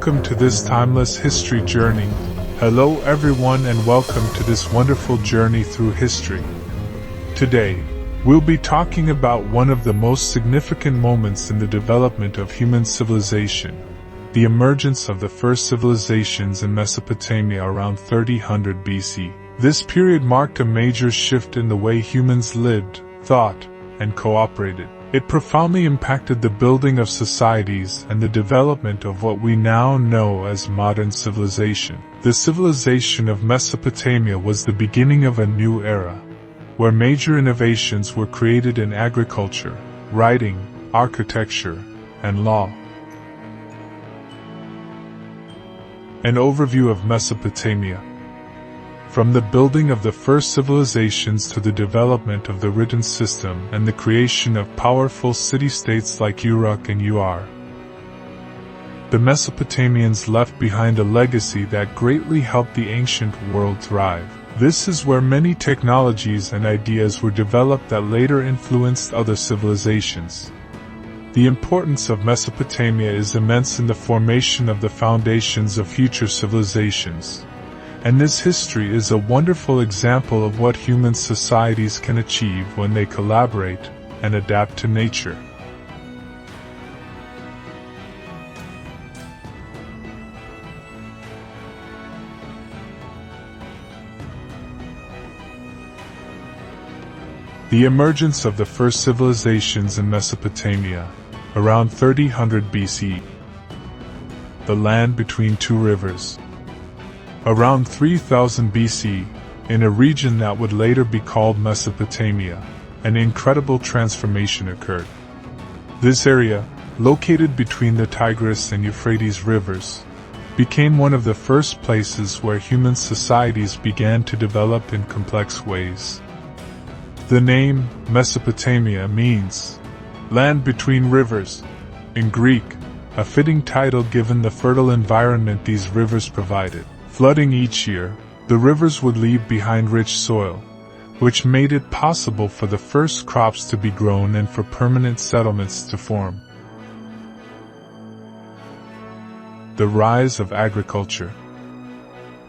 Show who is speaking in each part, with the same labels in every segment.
Speaker 1: welcome to this timeless history journey. Hello everyone and welcome to this wonderful journey through history. Today, we'll be talking about one of the most significant moments in the development of human civilization, the emergence of the first civilizations in Mesopotamia around 3000 BC. This period marked a major shift in the way humans lived, thought, and cooperated. It profoundly impacted the building of societies and the development of what we now know as modern civilization. The civilization of Mesopotamia was the beginning of a new era, where major innovations were created in agriculture, writing, architecture, and law. An overview of Mesopotamia. From the building of the first civilizations to the development of the written system and the creation of powerful city-states like Uruk and Ur, the Mesopotamians left behind a legacy that greatly helped the ancient world thrive. This is where many technologies and ideas were developed that later influenced other civilizations. The importance of Mesopotamia is immense in the formation of the foundations of future civilizations. And this history is a wonderful example of what human societies can achieve when they collaborate and adapt to nature. The emergence of the first civilizations in Mesopotamia, around 3000 BC. The land between two rivers. Around 3000 BC, in a region that would later be called Mesopotamia, an incredible transformation occurred. This area, located between the Tigris and Euphrates rivers, became one of the first places where human societies began to develop in complex ways. The name Mesopotamia means land between rivers, in Greek, a fitting title given the fertile environment these rivers provided. Flooding each year, the rivers would leave behind rich soil, which made it possible for the first crops to be grown and for permanent settlements to form. The rise of agriculture.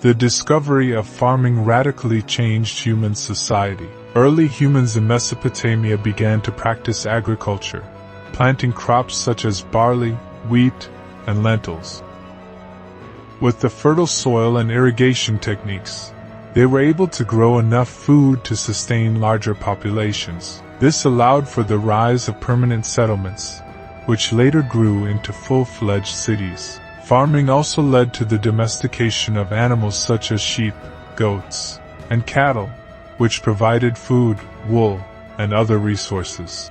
Speaker 1: The discovery of farming radically changed human society. Early humans in Mesopotamia began to practice agriculture, planting crops such as barley, wheat, and lentils. With the fertile soil and irrigation techniques, they were able to grow enough food to sustain larger populations. This allowed for the rise of permanent settlements, which later grew into full-fledged cities. Farming also led to the domestication of animals such as sheep, goats, and cattle, which provided food, wool, and other resources.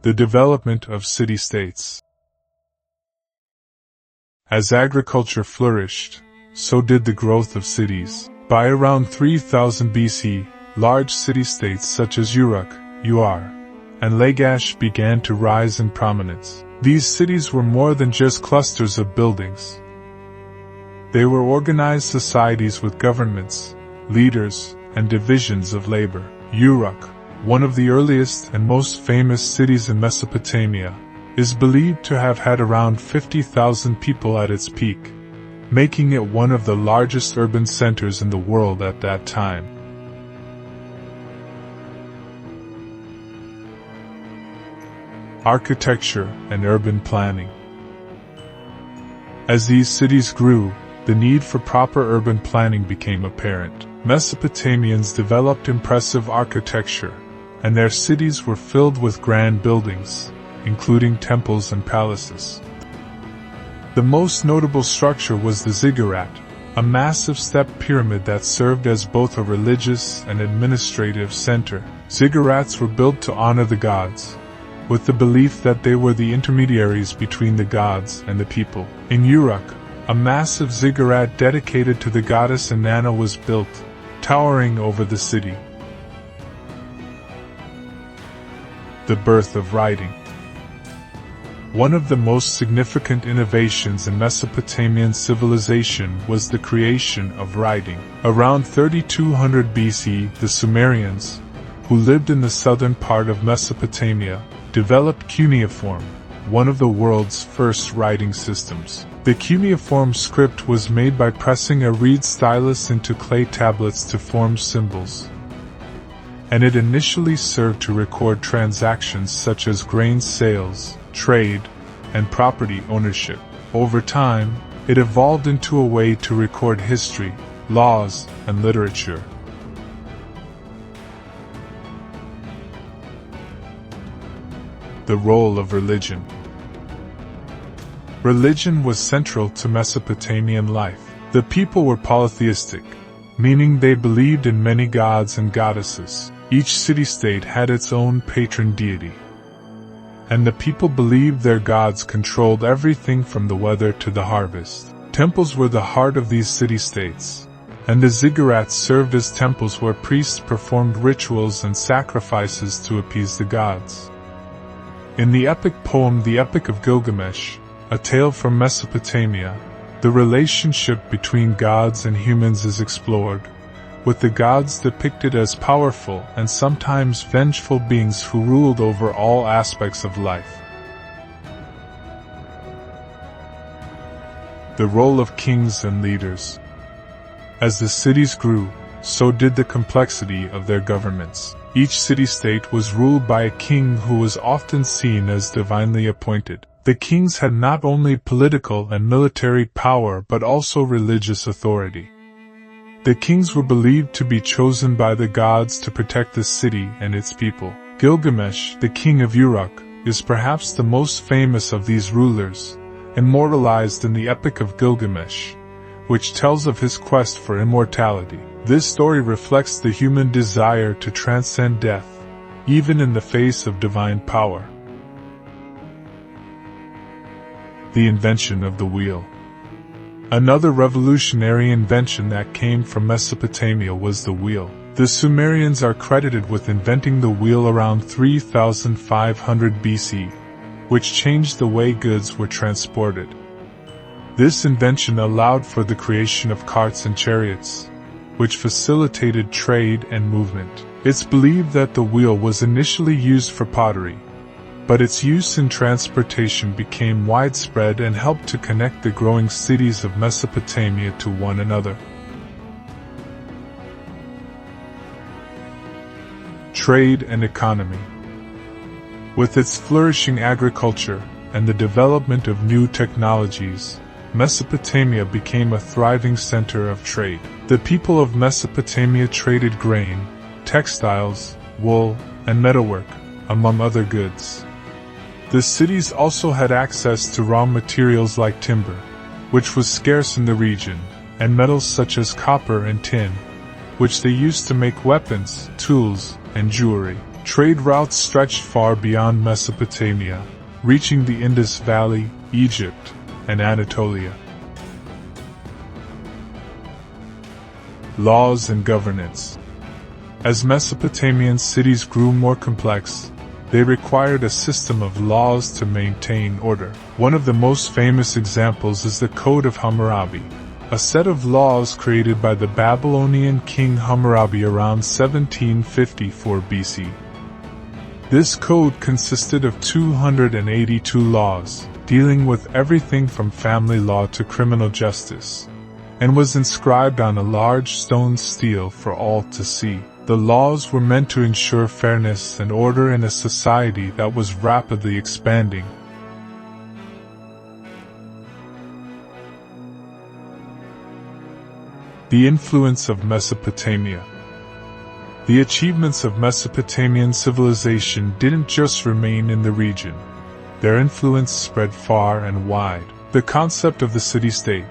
Speaker 1: The development of city-states. As agriculture flourished, so did the growth of cities. By around 3000 BC, large city-states such as Uruk, Ur, and Lagash began to rise in prominence. These cities were more than just clusters of buildings. They were organized societies with governments, leaders, and divisions of labor. Uruk, one of the earliest and most famous cities in Mesopotamia, is believed to have had around 50,000 people at its peak, making it one of the largest urban centers in the world at that time. Architecture and urban planning. As these cities grew, the need for proper urban planning became apparent. Mesopotamians developed impressive architecture, and their cities were filled with grand buildings, including temples and palaces. The most notable structure was the ziggurat, a massive step pyramid that served as both a religious and administrative center. Ziggurats were built to honor the gods, with the belief that they were the intermediaries between the gods and the people. In Uruk, a massive ziggurat dedicated to the goddess Inanna was built, towering over the city. The birth of writing. One of the most significant innovations in Mesopotamian civilization was the creation of writing. Around 3200 BC, the Sumerians, who lived in the southern part of Mesopotamia, developed cuneiform, one of the world's first writing systems. The cuneiform script was made by pressing a reed stylus into clay tablets to form symbols, and it initially served to record transactions such as grain sales, trade, and property ownership. Over time, it evolved into a way to record history, laws, and literature. The role of religion. Religion was central to Mesopotamian life. The people were polytheistic, meaning they believed in many gods and goddesses. Each city-state had its own patron deity, and the people believed their gods controlled everything from the weather to the harvest. Temples were the heart of these city-states, and the ziggurats served as temples where priests performed rituals and sacrifices to appease the gods. In the epic poem The Epic of Gilgamesh, a tale from Mesopotamia, the relationship between gods and humans is explored, with the gods depicted as powerful and sometimes vengeful beings who ruled over all aspects of life. The role of kings and leaders. As the cities grew, so did the complexity of their governments. Each city-state was ruled by a king who was often seen as divinely appointed. The kings had not only political and military power but also religious authority. The kings were believed to be chosen by the gods to protect the city and its people. Gilgamesh, the king of Uruk, is perhaps the most famous of these rulers, immortalized in the Epic of Gilgamesh, which tells of his quest for immortality. This story reflects the human desire to transcend death, even in the face of divine power. The invention of the wheel. Another revolutionary invention that came from Mesopotamia was the wheel. The Sumerians are credited with inventing the wheel around 3500 BC, which changed the way goods were transported. This invention allowed for the creation of carts and chariots, which facilitated trade and movement. It's believed that the wheel was initially used for pottery, but its use in transportation became widespread and helped to connect the growing cities of Mesopotamia to one another. Trade and economy. With its flourishing agriculture and the development of new technologies, Mesopotamia became a thriving center of trade. The people of Mesopotamia traded grain, textiles, wool, and metalwork, among other goods. The cities also had access to raw materials like timber, which was scarce in the region, and metals such as copper and tin, which they used to make weapons, tools, and jewelry. Trade routes stretched far beyond Mesopotamia, reaching the Indus Valley, Egypt, and Anatolia. Laws and governance. As Mesopotamian cities grew more complex, they required a system of laws to maintain order. One of the most famous examples is the Code of Hammurabi, a set of laws created by the Babylonian king Hammurabi around 1754 BC. This code consisted of 282 laws, dealing with everything from family law to criminal justice, and was inscribed on a large stone stele for all to see. The laws were meant to ensure fairness and order in a society that was rapidly expanding. The influence of Mesopotamia. The achievements of Mesopotamian civilization didn't just remain in the region. Their influence spread far and wide. The concept of the city-state,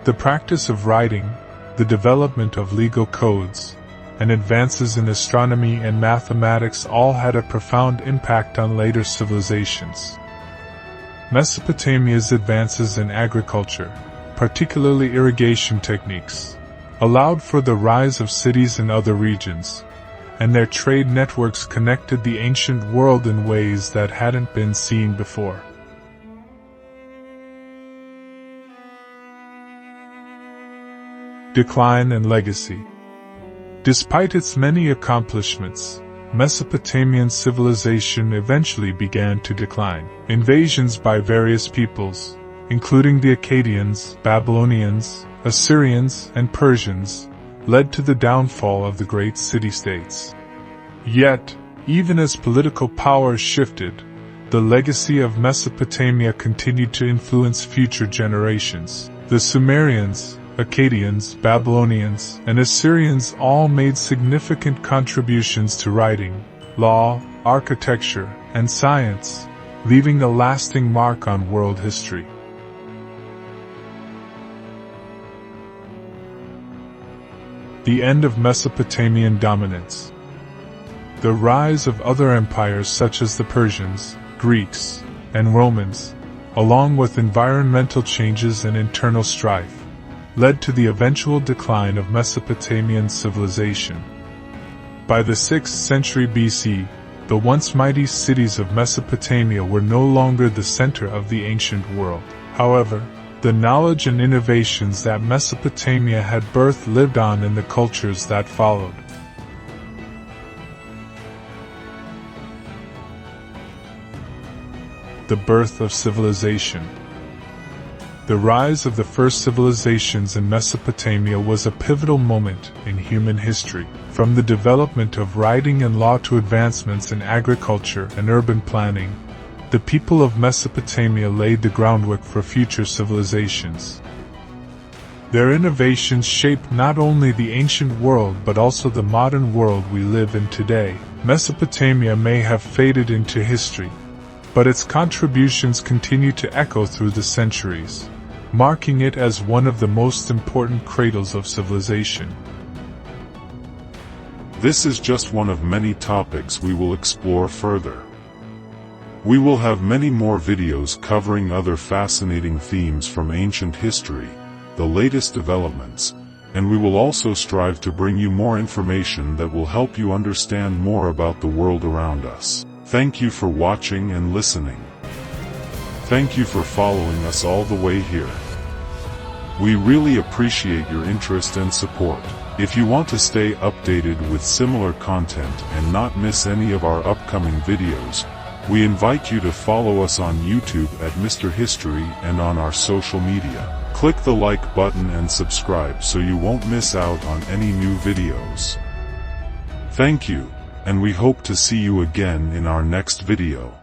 Speaker 1: the practice of writing, the development of legal codes, and advances in astronomy and mathematics all had a profound impact on later civilizations. Mesopotamia's advances in agriculture, particularly irrigation techniques, allowed for the rise of cities in other regions, and their trade networks connected the ancient world in ways that hadn't been seen before. Decline and legacy. Despite its many accomplishments, Mesopotamian civilization eventually began to decline. Invasions by various peoples, including the Akkadians, Babylonians, Assyrians, and Persians, led to the downfall of the great city-states. Yet, even as political power shifted, the legacy of Mesopotamia continued to influence future generations. The Sumerians, Akkadians, Babylonians, and Assyrians all made significant contributions to writing, law, architecture, and science, leaving a lasting mark on world history. The end of Mesopotamian dominance. The rise of other empires such as the Persians, Greeks, and Romans, along with environmental changes and internal strife, led to the eventual decline of Mesopotamian civilization. By the 6th century BC, the once mighty cities of Mesopotamia were no longer the center of the ancient world. However, the knowledge and innovations that Mesopotamia had birthed lived on in the cultures that followed. The birth of civilization. The rise of the first civilizations in Mesopotamia was a pivotal moment in human history. From the development of writing and law to advancements in agriculture and urban planning, the people of Mesopotamia laid the groundwork for future civilizations. Their innovations shaped not only the ancient world but also the modern world we live in today. Mesopotamia may have faded into history, but its contributions continue to echo through the centuries, marking it as one of the most important cradles of civilization.
Speaker 2: This is just one of many topics we will explore further. We will have many more videos covering other fascinating themes from ancient history, the latest developments, and we will also strive to bring you more information that will help you understand more about the world around us. Thank you for watching and listening. Thank you for following us all the way here. We really appreciate your interest and support. If you want to stay updated with similar content and not miss any of our upcoming videos, we invite you to follow us on YouTube at Mr. History and on our social media. Click the like button and subscribe so you won't miss out on any new videos. Thank you, and we hope to see you again in our next video.